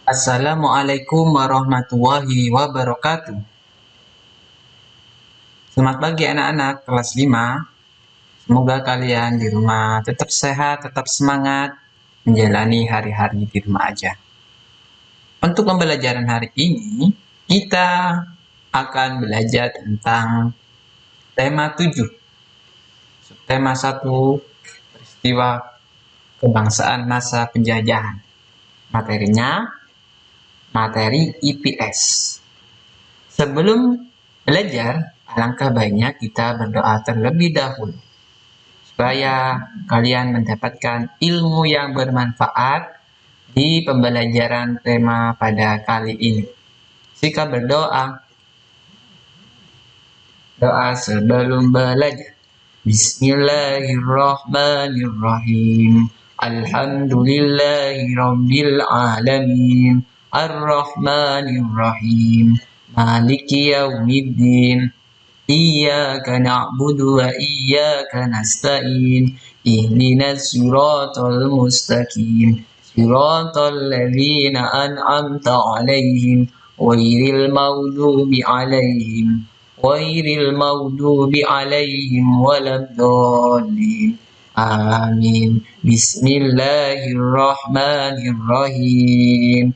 Assalamualaikum warahmatullahi wabarakatuh. Selamat pagi anak-anak kelas 5. Semoga kalian di rumah tetap sehat, tetap semangat menjalani hari-hari di rumah aja. Untuk pembelajaran hari ini, kita akan belajar tentang tema 7. Tema 1, peristiwa kebangsaan masa penjajahan. Materinya, materi IPS. Sebelum belajar, alangkah baiknya kita berdoa terlebih dahulu supaya kalian mendapatkan ilmu yang bermanfaat di pembelajaran tema pada kali ini. Jika berdoa, doa sebelum belajar. Bismillahirrahmanirrahim. Alhamdulillahirabbil alamin. Ar-Rahmanir-Rahim. Maliki yaumiddin. Iyyaka na'budu wa iyyaka nasta'in. Ihdinas siratal mustaqim. Siratal ladzina an'amta 'alaihim ghairil maghdubi 'alaihim waladdallin. Amin. Bismillahirrahmanirrahim.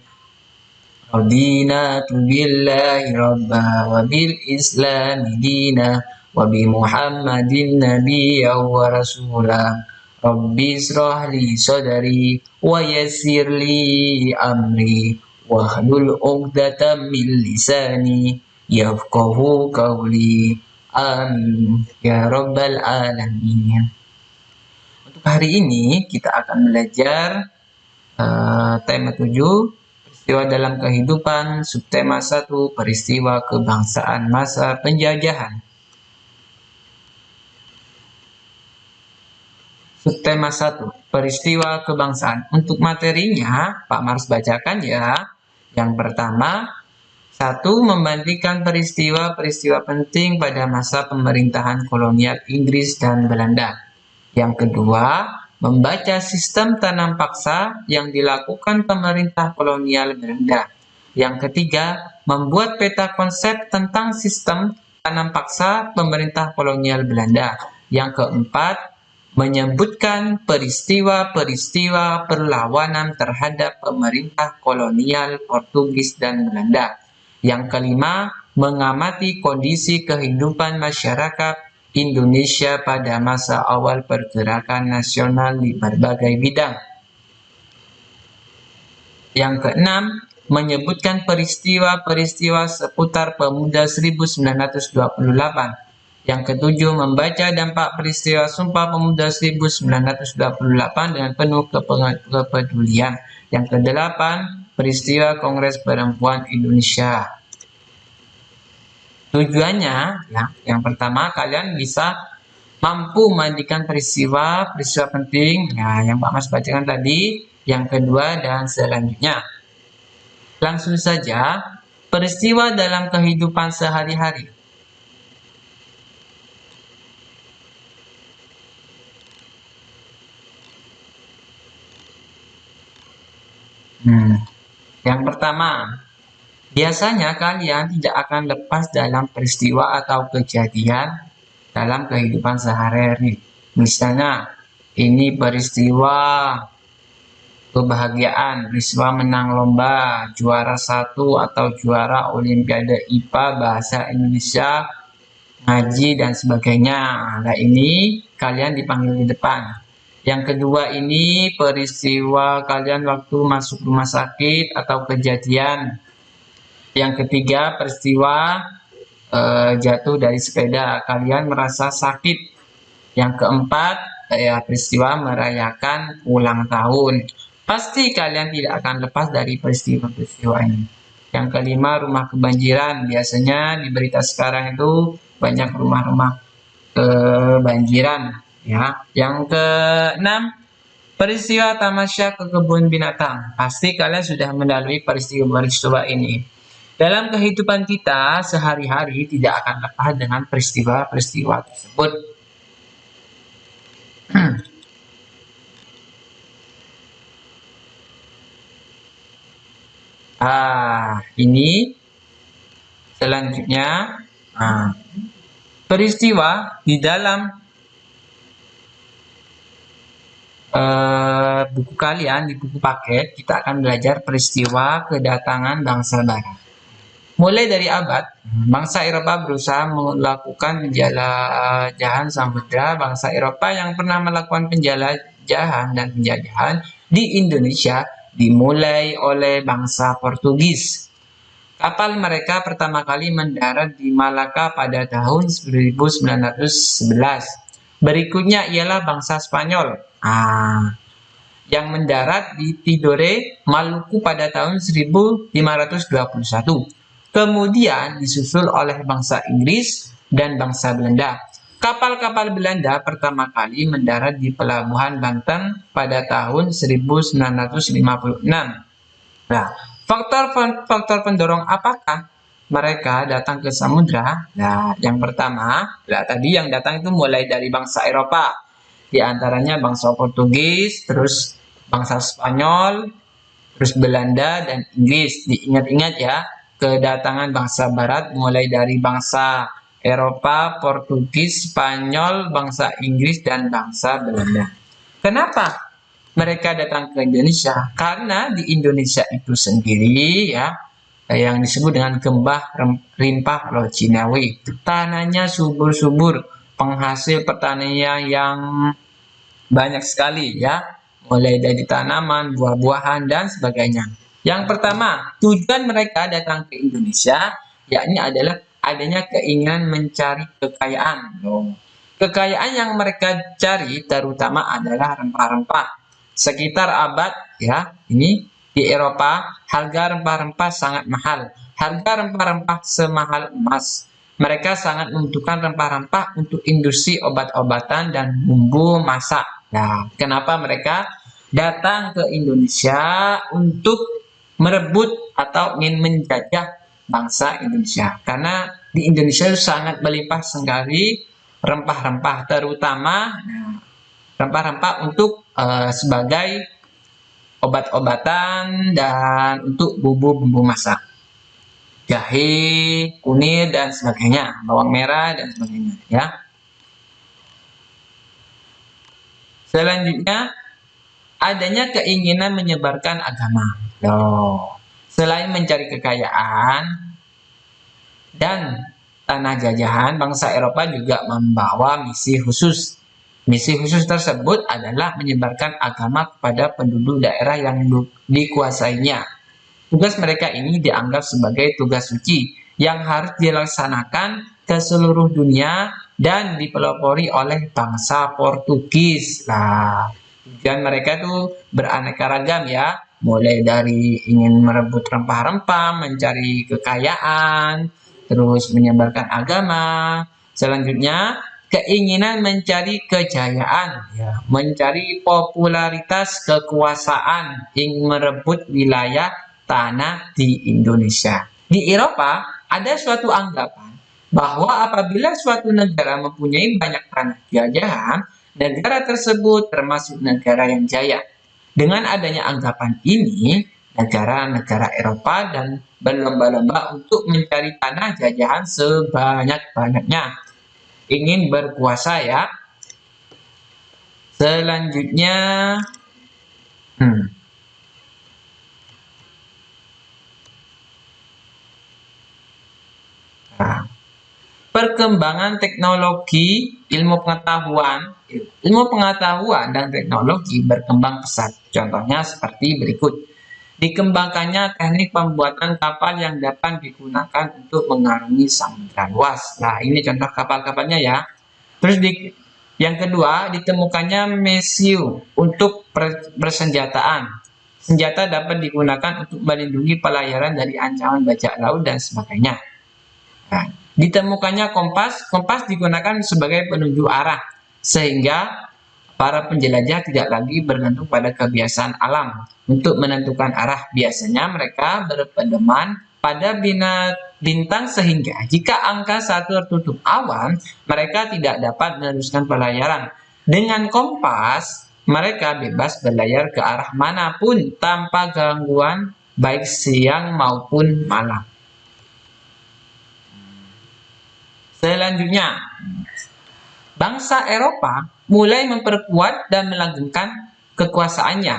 Radina billahi rabba wa bil islami dina wa bi muhammadin nabiyya wa rasulah. Rabbi israh li sadri wa yassir li amri wahlul 'uqdatam min lisani yafqahu qawli. Amin ya rabbal alamin. Untuk hari ini kita akan belajar tema 7, peristiwa dalam kehidupan, subtema 1, peristiwa kebangsaan masa penjajahan. Subtema 1, peristiwa kebangsaan. Untuk materinya, Pak Mars bacakan ya. Yang pertama, 1. Membandingkan peristiwa-peristiwa penting pada masa pemerintahan kolonial Inggris dan Belanda. Yang kedua, membaca sistem tanam paksa yang dilakukan pemerintah kolonial Belanda. Yang ketiga, membuat peta konsep tentang sistem tanam paksa pemerintah kolonial Belanda. Yang keempat, menyebutkan peristiwa-peristiwa perlawanan terhadap pemerintah kolonial Portugis dan Belanda. Yang kelima, mengamati kondisi kehidupan masyarakat Indonesia pada masa awal pergerakan nasional di berbagai bidang. Yang keenam, menyebutkan peristiwa-peristiwa seputar Pemuda 1928. Yang ketujuh, membaca dampak peristiwa Sumpah Pemuda 1928 dengan penuh kepedulian. Yang kedelapan, peristiwa Kongres Perempuan Indonesia. Tujuannya, ya, yang pertama kalian bisa mampu memandikan peristiwa penting, ya, yang Pak Mas bacakan tadi. Yang kedua dan selanjutnya. Langsung saja, peristiwa dalam kehidupan sehari-hari. Yang pertama, biasanya kalian tidak akan lepas dalam peristiwa atau kejadian dalam kehidupan sehari-hari. Misalnya, ini peristiwa kebahagiaan, peristiwa menang lomba, juara 1 atau juara Olimpiade IPA, Bahasa Indonesia, ngaji, dan sebagainya. Nah, ini kalian dipanggil di depan. Yang kedua ini peristiwa kalian waktu masuk rumah sakit atau kejadian. Yang ketiga peristiwa jatuh dari sepeda, kalian merasa sakit. Yang keempat peristiwa merayakan ulang tahun. Pasti kalian tidak akan lepas dari peristiwa-peristiwa ini. Yang kelima, rumah kebanjiran. Biasanya di berita sekarang itu banyak rumah-rumah kebanjiran, ya. Yang keenam, peristiwa tamasya ke kebun binatang. Pasti kalian sudah melalui peristiwa ini. Dalam kehidupan kita sehari-hari tidak akan lepas dengan peristiwa-peristiwa tersebut. Ini selanjutnya peristiwa di dalam buku kalian, di buku paket kita akan belajar peristiwa kedatangan bangsa barat. Mulai dari abad, bangsa Eropa berusaha melakukan penjelajahan samudra. Bangsa Eropa yang pernah melakukan penjelajahan dan penjajahan di Indonesia dimulai oleh bangsa Portugis. Kapal mereka pertama kali mendarat di Malaka pada tahun 1911. Berikutnya ialah bangsa Spanyol yang mendarat di Tidore, Maluku pada tahun 1521. Kemudian disusul oleh bangsa Inggris dan bangsa Belanda. Kapal-kapal Belanda pertama kali mendarat di Pelabuhan Banten pada tahun 1956. Nah, faktor pendorong apakah mereka datang ke samudra? Nah, yang pertama, tadi yang datang itu mulai dari bangsa Eropa. Di antaranya bangsa Portugis, terus bangsa Spanyol, terus Belanda dan Inggris. Diingat-ingat ya, kedatangan bangsa barat mulai dari bangsa Eropa, Portugis, Spanyol, bangsa Inggris dan bangsa Belanda. Kenapa mereka datang ke Indonesia? Karena di Indonesia itu sendiri ya, yang disebut dengan Gembah Rimpah Locinawi, tanahnya subur-subur, penghasil pertanian yang banyak sekali ya, mulai dari tanaman, buah-buahan dan sebagainya. Yang pertama, tujuan mereka datang ke Indonesia yakni adalah adanya keinginan mencari kekayaan. Kekayaan yang mereka cari terutama adalah rempah-rempah. Sekitar abad ya, ini di Eropa harga rempah-rempah sangat mahal. Harga rempah-rempah semahal emas. Mereka sangat membutuhkan rempah-rempah untuk industri obat-obatan dan bumbu masak. Nah, kenapa mereka datang ke Indonesia untuk merebut atau ingin menjajah bangsa Indonesia? Karena di Indonesia sangat melimpah sekali rempah-rempah, terutama rempah-rempah untuk sebagai obat-obatan dan untuk bumbu-bumbu masak. Jahe, kunir dan sebagainya, bawang merah dan sebagainya ya. Selanjutnya, adanya keinginan menyebarkan agama. Selain mencari kekayaan dan tanah jajahan, bangsa Eropa juga membawa misi khusus. Misi khusus tersebut adalah menyebarkan agama kepada penduduk daerah yang dikuasainya. Tugas mereka ini dianggap sebagai tugas suci yang harus dilaksanakan ke seluruh dunia dan dipelopori oleh bangsa Portugis. Nah, tujuan mereka tuh beraneka ragam ya, mulai dari ingin merebut rempah-rempah, mencari kekayaan, terus menyebarkan agama. Selanjutnya, keinginan mencari kejayaan, ya, mencari popularitas, kekuasaan, ingin merebut wilayah tanah di Indonesia. Di Eropa ada suatu anggapan bahwa apabila suatu negara mempunyai banyak tanah jajahan, negara tersebut termasuk negara yang jaya. Dengan adanya anggapan ini, negara-negara Eropa dan berlomba-lomba untuk mencari tanah jajahan sebanyak-banyaknya. Ingin berkuasa ya. Selanjutnya, perkembangan teknologi, ilmu pengetahuan dan teknologi berkembang pesat. Contohnya seperti berikut. Dikembangkannya teknik pembuatan kapal yang dapat digunakan untuk mengarungi samudra luas. Nah, ini contoh kapal-kapalnya ya. Terus yang kedua, ditemukannya mesiu untuk persenjataan. Senjata dapat digunakan untuk melindungi pelayaran dari ancaman bajak laut dan sebagainya. Nah, ditemukannya kompas digunakan sebagai penunjuk arah, sehingga para penjelajah tidak lagi bergantung pada kebiasaan alam untuk menentukan arah. Biasanya mereka berpedoman pada bintang sehingga jika angkasa tertutup awan, mereka tidak dapat meneruskan pelayaran. Dengan kompas, mereka bebas berlayar ke arah manapun tanpa gangguan baik siang maupun malam. Selanjutnya, bangsa Eropa mulai memperkuat dan melanggengkan kekuasaannya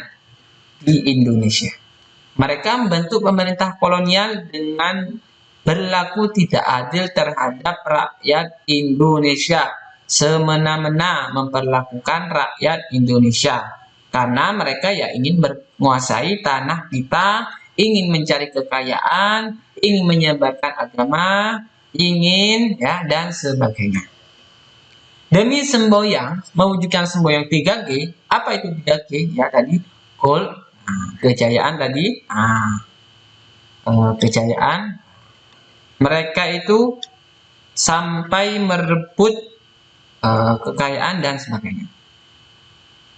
di Indonesia. Mereka membentuk pemerintah kolonial dengan berlaku tidak adil terhadap rakyat Indonesia, semena-mena memperlakukan rakyat Indonesia, karena mereka ya ingin menguasai tanah kita, ingin mencari kekayaan, ingin menyebarkan agama, ingin ya dan sebagainya. Demi semboyang, mewujudkan semboyang 3G. Apa itu 3G? Ya tadi gold, kejayaan tadi, kejayaan. Mereka itu sampai merebut kekayaan dan sebagainya.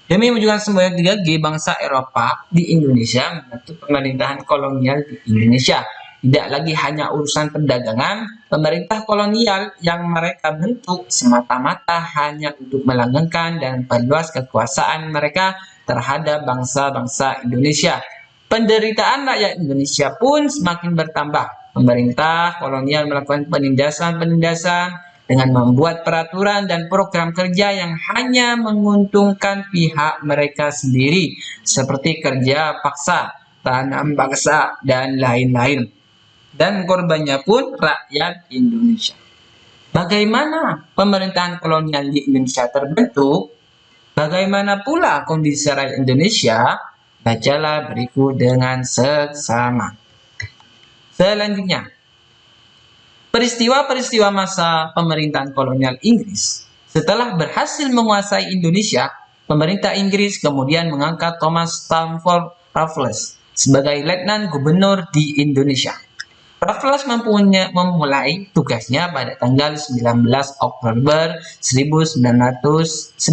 Demi mewujudkan semboyang 3G, bangsa Eropa di Indonesia membentuk pemerintahan kolonial di Indonesia. Tidak lagi hanya urusan perdagangan, pemerintah kolonial yang mereka bentuk semata-mata hanya untuk melanggengkan dan perluas kekuasaan mereka terhadap bangsa-bangsa Indonesia. Penderitaan rakyat Indonesia pun semakin bertambah. Pemerintah kolonial melakukan penindasan-penindasan dengan membuat peraturan dan program kerja yang hanya menguntungkan pihak mereka sendiri, seperti kerja paksa, tanam paksa, dan lain-lain. Dan korbannya pun rakyat Indonesia. Bagaimana pemerintahan kolonial di Indonesia terbentuk? Bagaimana pula kondisi rakyat Indonesia? Bacalah berikut dengan seksama. Selanjutnya, peristiwa-peristiwa masa pemerintahan kolonial Inggris. Setelah berhasil menguasai Indonesia, pemerintah Inggris kemudian mengangkat Thomas Stamford Raffles sebagai letnan gubernur di Indonesia. Raffles memulai tugasnya pada tanggal 19 Oktober 1811.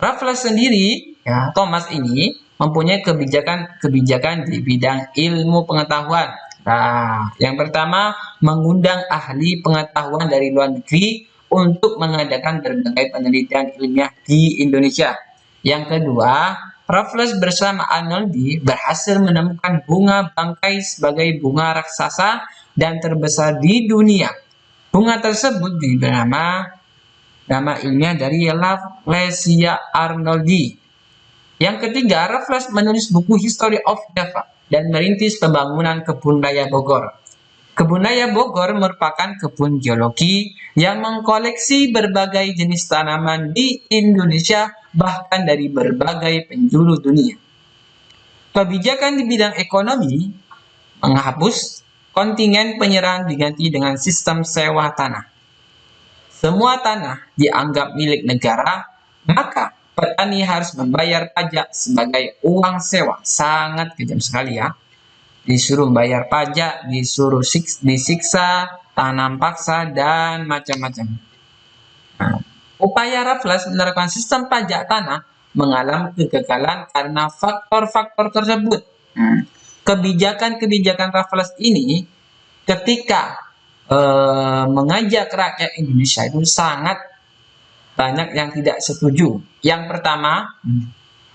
Raffles sendiri, ya, Thomas ini mempunyai kebijakan di bidang ilmu pengetahuan. Nah, yang pertama, mengundang ahli pengetahuan dari luar negeri untuk mengadakan berbagai penelitian ilmiah di Indonesia. Yang kedua, Raffles bersama Arnoldi berhasil menemukan bunga bangkai sebagai bunga raksasa dan terbesar di dunia. Bunga tersebut diberi nama ilmiah dari Rafflesia arnoldii. Yang ketiga, Raffles menulis buku History of Java dan merintis pembangunan kebun raya Bogor. Kebun raya Bogor merupakan kebun geologi yang mengkoleksi berbagai jenis tanaman di Indonesia, bahkan dari berbagai penjuru dunia. Kebijakan di bidang ekonomi menghapus kontingen penyerahan diganti dengan sistem sewa tanah. Semua tanah dianggap milik negara, maka petani harus membayar pajak sebagai uang sewa. Sangat kejam sekali ya. Disuruh bayar pajak, disuruh disiksa, tanam paksa, dan macam-macam. Nah, upaya Raffles menerapkan sistem pajak tanah mengalami kegagalan karena faktor-faktor tersebut. Kebijakan-kebijakan Raffles ini ketika mengajak rakyat Indonesia itu sangat banyak yang tidak setuju. Yang pertama,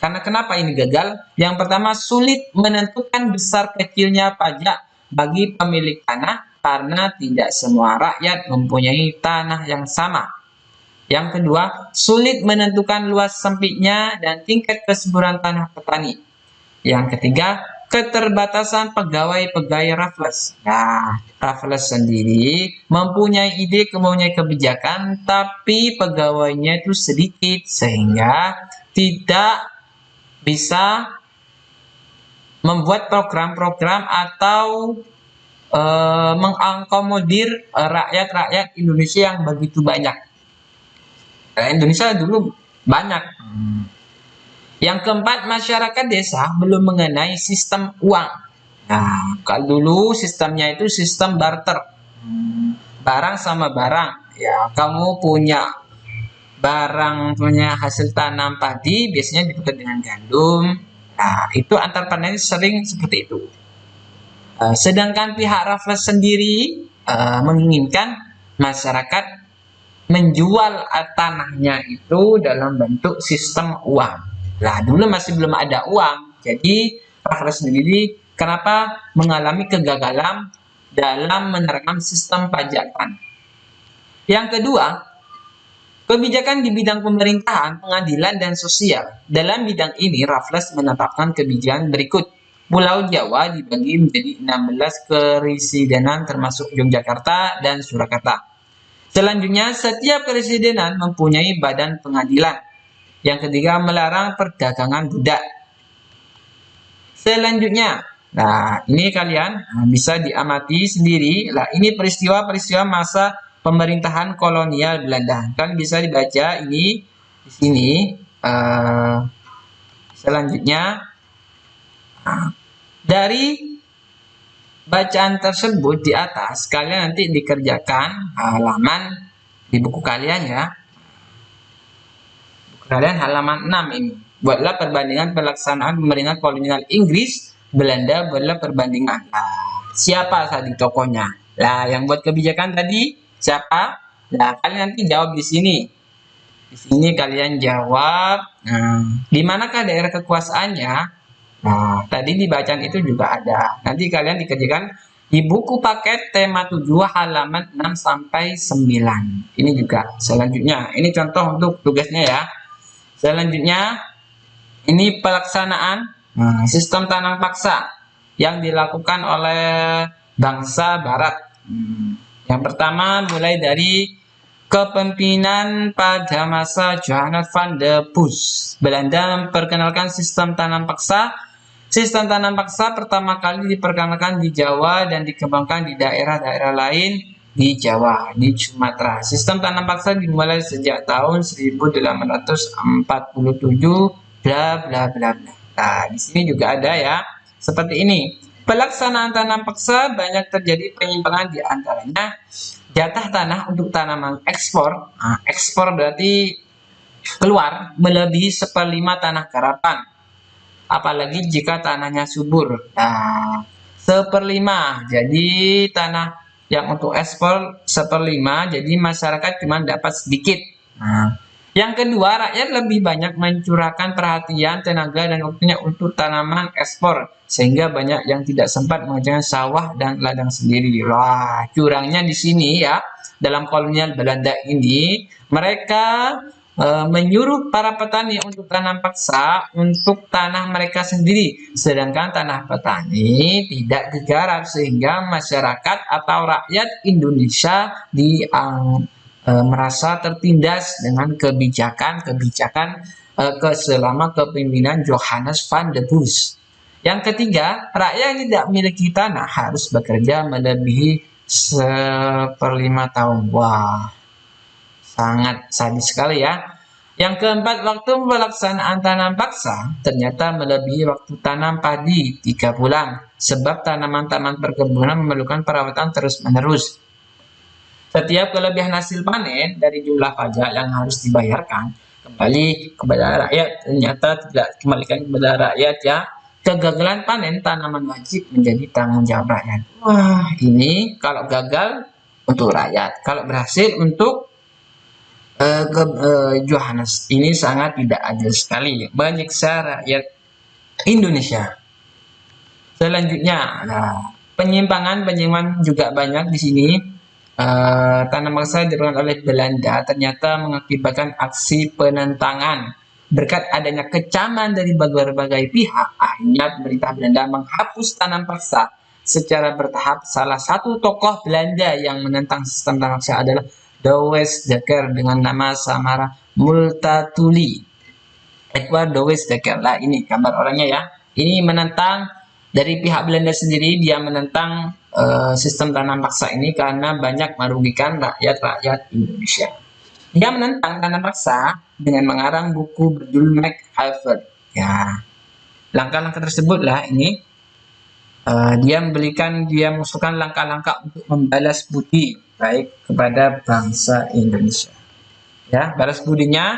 karena kenapa ini gagal? Yang pertama, sulit menentukan besar kecilnya pajak bagi pemilik tanah karena tidak semua rakyat mempunyai tanah yang sama. Yang kedua, sulit menentukan luas sempitnya dan tingkat kesuburan tanah petani. Yang ketiga, keterbatasan pegawai-pegawai Raffles. Nah, Raffles sendiri mempunyai ide, mempunyai kebijakan, tapi pegawainya itu sedikit sehingga tidak bisa membuat program-program atau mengakomodir rakyat-rakyat Indonesia yang begitu banyak. Indonesia dulu banyak. Yang keempat, masyarakat desa belum mengenai sistem uang. Nah, kalau dulu sistemnya itu sistem barter. Barang sama barang. Ya, kamu punya barang, punya hasil tanam padi, biasanya ditukar dengan gandum. Nah, itu antar petani sering seperti itu. Sedangkan pihak Raffles sendiri menginginkan masyarakat menjual tanahnya itu dalam bentuk sistem uang. Nah, dulu masih belum ada uang. Jadi, Raffles sendiri kenapa mengalami kegagalan dalam menerapkan sistem pajakan. Yang kedua, kebijakan di bidang pemerintahan, pengadilan, dan sosial. Dalam bidang ini, Raffles menetapkan kebijakan berikut. Pulau Jawa dibagi menjadi 16 keresidenan termasuk Yogyakarta dan Surakarta. Selanjutnya, setiap keresidenan mempunyai badan pengadilan. Yang ketiga, melarang perdagangan budak. Selanjutnya, nah ini kalian bisa diamati sendiri. Nah, ini peristiwa-peristiwa masa pemerintahan kolonial Belanda. Kan bisa dibaca ini di sini. Selanjutnya, nah, dari bacaan tersebut di atas, kalian nanti dikerjakan halaman di buku kalian ya. Buku kalian halaman 6 ini. Buatlah perbandingan pelaksanaan pemerintahan kolonial Inggris, Belanda, buatlah perbandingan. Nah, siapa tadi tokohnya? Lah, yang buat kebijakan tadi siapa? Nah, kalian nanti jawab di sini. Di sini kalian jawab. Di manakah daerah kekuasaannya? Nah, tadi di bacaan itu juga ada. Nanti kalian dikerjakan di buku paket tema 7 halaman 6 sampai 9. Ini juga selanjutnya. Ini contoh untuk tugasnya ya. Selanjutnya, ini pelaksanaan sistem tanam paksa yang dilakukan oleh bangsa Barat. Yang pertama mulai dari kepemimpinan pada masa Johannes van der Bus. Belanda memperkenalkan sistem tanam paksa. Sistem tanam paksa pertama kali diperkenalkan di Jawa dan dikembangkan di daerah-daerah lain di Jawa, di Sumatera. Sistem tanam paksa dimulai sejak tahun 1847, bla bla bla bla. Nah, di sini juga ada ya, seperti ini. Pelaksanaan tanam paksa banyak terjadi penyimpangan di antaranya jatah tanah untuk tanaman ekspor. Nah, ekspor berarti keluar melebihi 1/5 tanah garapan. Apalagi jika tanahnya subur. Nah, 1/5. Jadi tanah yang untuk ekspor 1/5, jadi masyarakat cuma dapat sedikit. Nah, yang kedua, rakyat lebih banyak mencurahkan perhatian, tenaga, dan waktunya untuk tanaman ekspor, sehingga banyak yang tidak sempat mengerjakan sawah dan ladang sendiri. Wah, curangnya di sini ya, dalam kolonial Belanda ini, mereka menyuruh para petani untuk tanam paksa untuk tanah mereka sendiri, sedangkan tanah petani tidak digarap, sehingga masyarakat atau rakyat Indonesia merasa tertindas dengan kebijakan selama kepemimpinan Johannes van der Bus. Yang ketiga, rakyat yang tidak memiliki tanah harus bekerja melebihi 1/5 tahun. Wah, sangat sadis sekali ya. Yang keempat, waktu pelaksanaan tanam paksa ternyata melebihi waktu tanam padi 3 bulan, sebab tanaman-tanaman perkebunan memerlukan perawatan terus-menerus. Setiap kelebihan hasil panen dari jumlah pajak yang harus dibayarkan kembali kepada rakyat, ternyata tidak dikembalikan kepada rakyat ya. Kegagalan panen tanaman wajib menjadi tanggung jawab rakyat. Wah, ini kalau gagal untuk rakyat, kalau berhasil untuk Johannes. Ini sangat tidak adil sekali. Banyak rakyat Indonesia. Selanjutnya, nah, penyimpangan juga banyak di sini. Tanam paksa dilakukan oleh Belanda ternyata mengakibatkan aksi penentangan. Berkat adanya kecaman dari berbagai pihak, akhirnya pemerintah Belanda menghapus tanam paksa secara bertahap. Salah satu tokoh Belanda yang menentang sistem tanam paksa adalah Douwes Dekker dengan nama samara Multatuli. Edward Douwes Dekker. Lah, ini gambar orangnya ya. Ini menentang dari pihak Belanda sendiri, dia menentang sistem tanam paksa ini karena banyak merugikan rakyat Indonesia. Dia menentang tanam paksa dengan mengarang buku berjudul Make Harvard. Ya, langkah-langkah tersebut lah ini. Dia mengusulkan langkah-langkah untuk membalas budi baik kepada bangsa Indonesia. Ya, balas budinya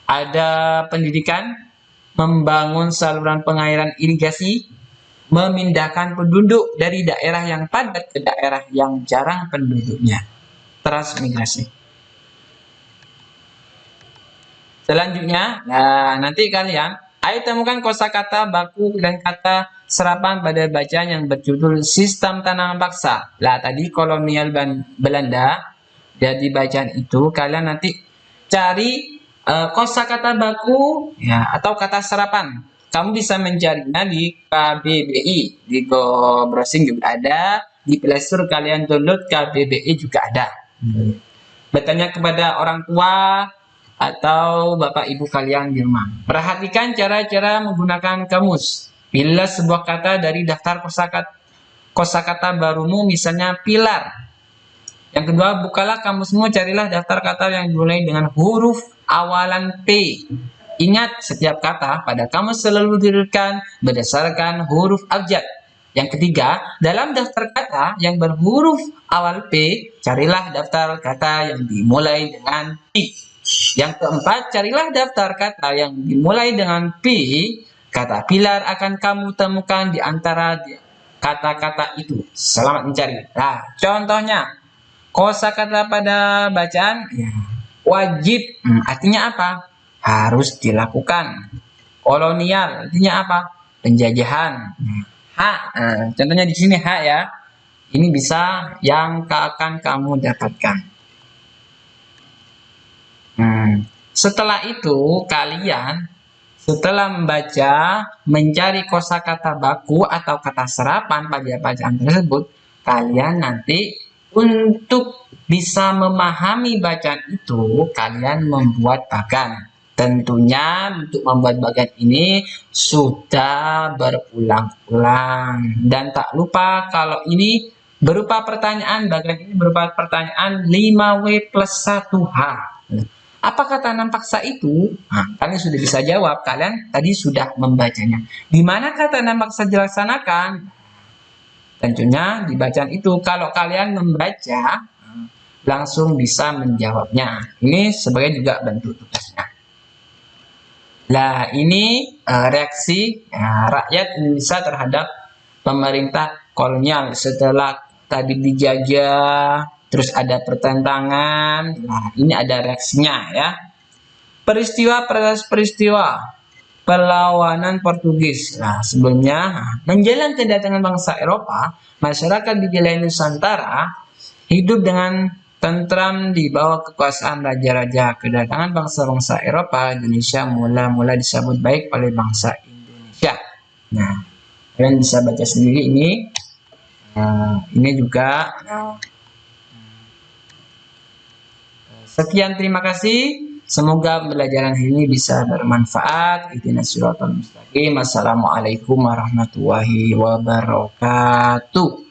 ada pendidikan, membangun saluran pengairan irigasi, memindahkan penduduk dari daerah yang padat ke daerah yang jarang penduduknya, transmigrasi. Selanjutnya, nah nanti kalian ayo temukan kosakata baku dan kata serapan pada bacaan yang berjudul Sistem Tanaman Paksa. Lah tadi kolonial Belanda, jadi bacaan itu kalian nanti cari kosakata baku ya atau kata serapan. Kamu bisa mencarinya di KBBI, di Go Browsing juga ada, di Play Store kalian download KBBI juga ada. Bertanya kepada orang tua atau bapak ibu kalian di rumah. Perhatikan cara-cara menggunakan kamus. Pilih sebuah kata dari daftar kosakata barumu, misalnya pilar. Yang kedua, bukalah kamusmu, carilah daftar kata yang dimulai dengan huruf awalan P. Ingat, setiap kata pada kamus selalu didirikan berdasarkan huruf abjad. Yang ketiga, dalam daftar kata yang berhuruf awal P, carilah daftar kata yang dimulai dengan P. Yang keempat, carilah daftar kata yang dimulai dengan P. Kata pilar akan kamu temukan di antara kata-kata itu. Selamat mencari. Nah, contohnya, kosakata pada bacaan ya, wajib, artinya apa? Harus dilakukan. Kolonial, artinya apa? Penjajahan. Hak, contohnya di sini hak ya. Ini bisa yang akan kamu dapatkan. Setelah itu kalian setelah membaca, mencari kosakata baku atau kata serapan pada bacaan tersebut, kalian nanti untuk bisa memahami bacaan itu, kalian membuat bagan. Tentunya untuk membuat bagan ini sudah berulang-ulang. Dan tak lupa kalau ini berupa pertanyaan, bagan ini berupa pertanyaan 5W plus 1H. Apa kata paksa itu? Nah, kalian sudah bisa jawab. Kalian tadi sudah membacanya. Di mana kata paksa dilaksanakan? Tentunya di bacaan itu. Kalau kalian membaca, langsung bisa menjawabnya. Ini sebagai juga bentuk tugasnya. Nah, ini reaksi rakyat Indonesia terhadap pemerintah kolonial setelah tadi dijajah, terus ada pertentangan. Nah, ini ada reaksinya ya. Peristiwa perlawanan Portugis. Nah, sebelumnya menjelang kedatangan bangsa Eropa, masyarakat di wilayah Nusantara hidup dengan tentram di bawah kekuasaan raja-raja. Kedatangan bangsa-bangsa Eropa, Indonesia mula-mula disambut baik oleh bangsa Indonesia. Nah, kalian bisa baca sendiri ini. Ini juga. Sekian, terima kasih. Semoga pembelajaran ini bisa bermanfaat. Ihdinas siratal mustaqim. Assalamualaikum warahmatullahi wabarakatuh.